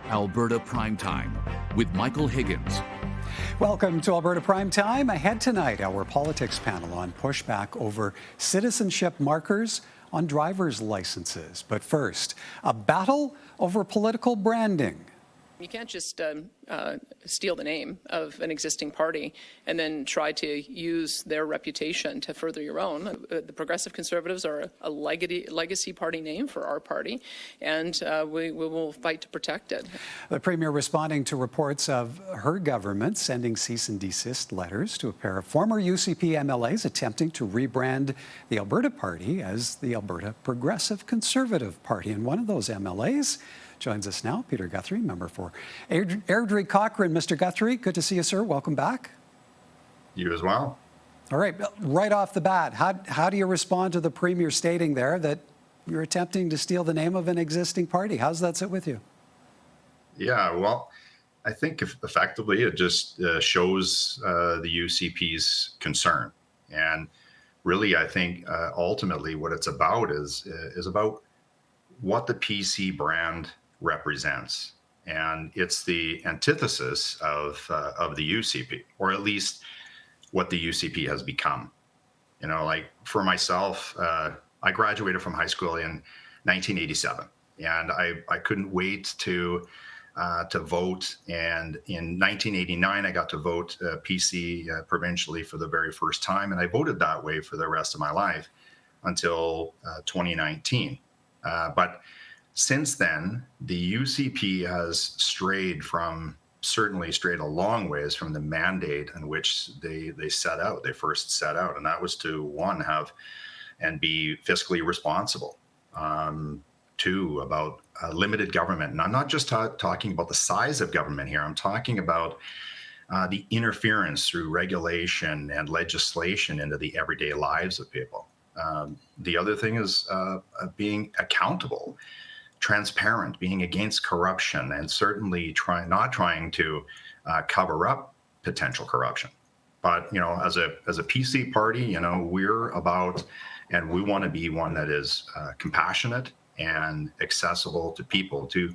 Alberta Primetime with Michael Higgins. Welcome to Alberta Primetime. Ahead tonight, our politics panel on pushback over citizenship markers on driver's licenses. But first, a battle over political branding. You can't just steal the name of an existing party and then try to use their reputation to further your own. The Progressive Conservatives are a legacy party name for our party, and we will fight to protect it. The Premier responding to reports of her government sending cease and desist letters to a pair of former UCP MLAs attempting to rebrand the Alberta Party as the Alberta Progressive Conservative Party. And one of those MLAs joins us now, Peter Guthrie, member for Airdrie Cochrane. Mr. Guthrie, good to see you, sir. Welcome back. You as well. All right, right off the bat, how do you respond to the Premier stating there that you're attempting to steal the name of an existing party? How does that sit with you? Yeah, well, I think effectively it just shows the UCP's concern. And really, I think ultimately what it's about is about what the PC brand represents, and it's the antithesis of the UCP, or at least what the UCP has become. You know, like for myself, I graduated from high school in 1987, and I couldn't wait to vote. And in 1989, I got to vote PC provincially for the very first time, and I voted that way for the rest of my life until 2019. But since then, the UCP has certainly strayed a long ways from the mandate in which they first set out. And that was to, one, have and be fiscally responsible. Two, about limited government. And I'm not just talking about the size of government here. I'm talking about the interference through regulation and legislation into the everyday lives of people. The other thing is being accountable, transparent, being against corruption, and certainly not trying to cover up potential corruption. But, you know, as a PC party, you know, we're about, and we want to be one that is compassionate and accessible to people, to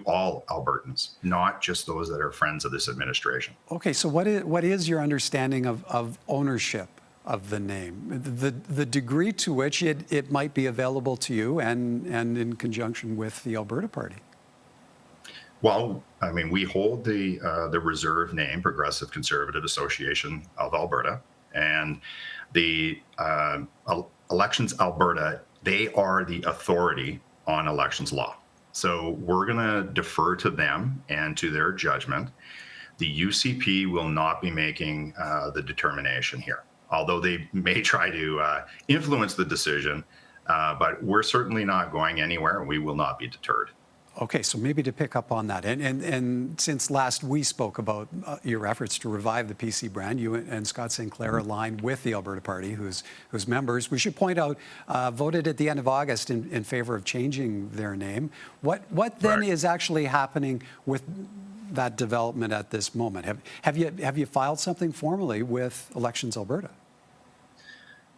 all Albertans, not just those that are friends of this administration. Okay, so what is your understanding of ownership of the name, the degree to which it might be available to you and in conjunction with the Alberta Party? Well, I mean, we hold the reserve name Progressive Conservative Association of Alberta, and the Elections Alberta, they are the authority on elections law. So we're going to defer to them and to their judgment. The UCP will not be making the determination here, although they may try to influence the decision, but we're certainly not going anywhere, and we will not be deterred. Okay, so maybe to pick up on that, and since last we spoke about your efforts to revive the PC brand, you and Scott Sinclair aligned with the Alberta Party, whose members, we should point out, voted at the end of August in favor of changing their name. What then is actually happening with that development at this moment? Have you filed something formally with Elections Alberta?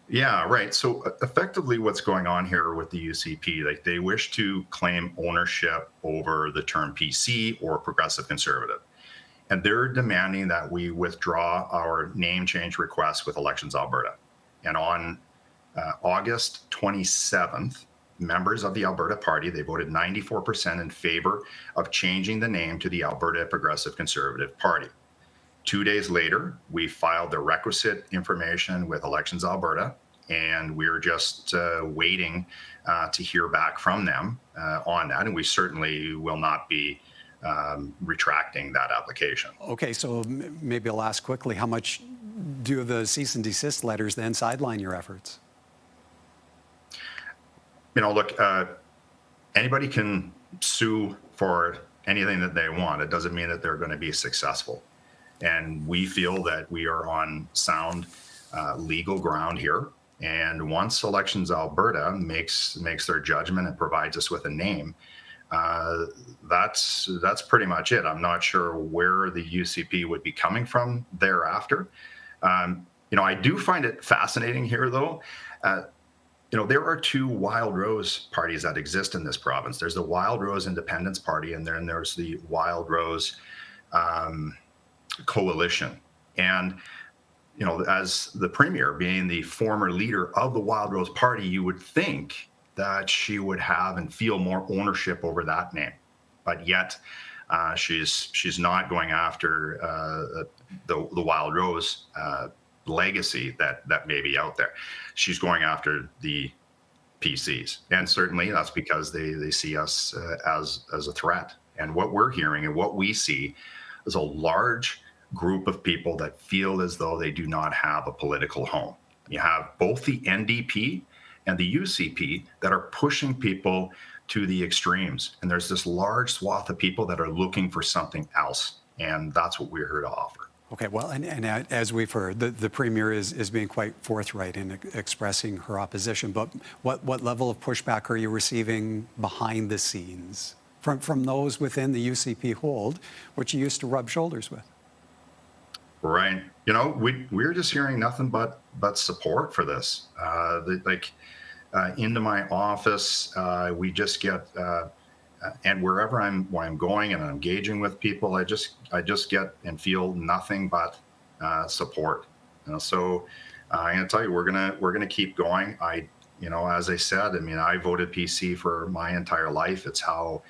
Yeah, right. So effectively what's going on here with the UCP, like they wish to claim ownership over the term PC or Progressive Conservative. And they're demanding that we withdraw our name change request with Elections Alberta. And on August 27th, members of the Alberta Party, they voted 94% in favor of changing the name to the Alberta Progressive Conservative Party. 2 days later, we filed the requisite information with Elections Alberta, and we're just waiting to hear back from them on that. And we certainly will not be retracting that application. Okay, so maybe I'll ask quickly, how much do the cease and desist letters then sideline your efforts? You know, look, anybody can sue for anything that they want. It doesn't mean that they're going to be successful. And we feel that we are on sound legal ground here. And once Elections Alberta makes their judgment and provides us with a name, that's pretty much it. I'm not sure where the UCP would be coming from thereafter. You know, I do find it fascinating here, though. there are two Wild Rose parties that exist in this province. There's the Wild Rose Independence Party, and then there's the Wild Rose Coalition. And as the Premier being the former leader of the Wild Rose Party, you would think that she would have and feel more ownership over that name. But yet she's not going after the Wild Rose legacy that may be out there. She's going after the PCs. And certainly that's because they see us as a threat. And what we're hearing and what we see is a large group of people that feel as though they do not have a political home. You have both the NDP and the UCP that are pushing people to the extremes. And there's this large swath of people that are looking for something else. And that's what we're here to offer. Okay, well, and as we've heard, the Premier is being quite forthright in expressing her opposition. But what level of pushback are you receiving behind the scenes from those within the UCP hold, which you used to rub shoulders with? Right. We're just hearing nothing but support for this. Into my office, we just get, and wherever I'm going and I'm engaging with people, I just get and feel nothing but support. So I'm going to tell you, we're gonna keep going. As I said, I voted PC for my entire life. It's how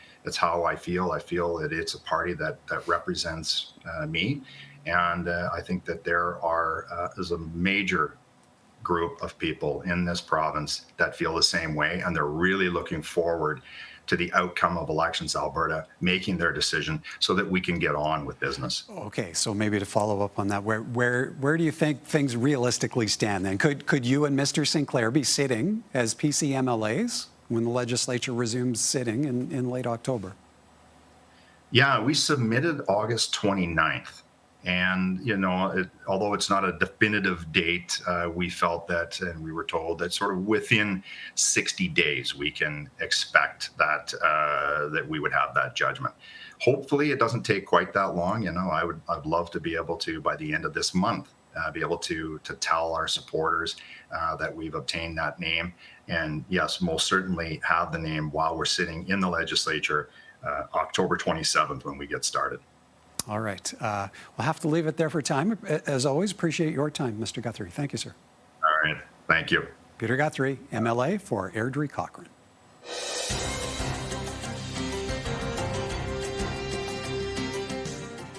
I feel. I feel that it's a party that represents me. And I think that there is a major group of people in this province that feel the same way, and they're really looking forward to the outcome of elections, Alberta, making their decision so that we can get on with business. Okay, so maybe to follow up on that, where do you think things realistically stand then? Could you and Mr. Sinclair be sitting as PC MLAs when the legislature resumes sitting in late October? Yeah, we submitted August 29th. And, although it's not a definitive date, we felt that, and we were told that sort of within 60 days, we can expect that we would have that judgment. Hopefully it doesn't take quite that long. I'd love to be able to, by the end of this month, be able to tell our supporters that we've obtained that name. And yes, most certainly have the name while we're sitting in the legislature, October 27th, when we get started. All right. We'll have to leave it there for time. As always, appreciate your time, Mr. Guthrie. Thank you, sir. All right. Thank you. Peter Guthrie, MLA for Airdrie Cochrane.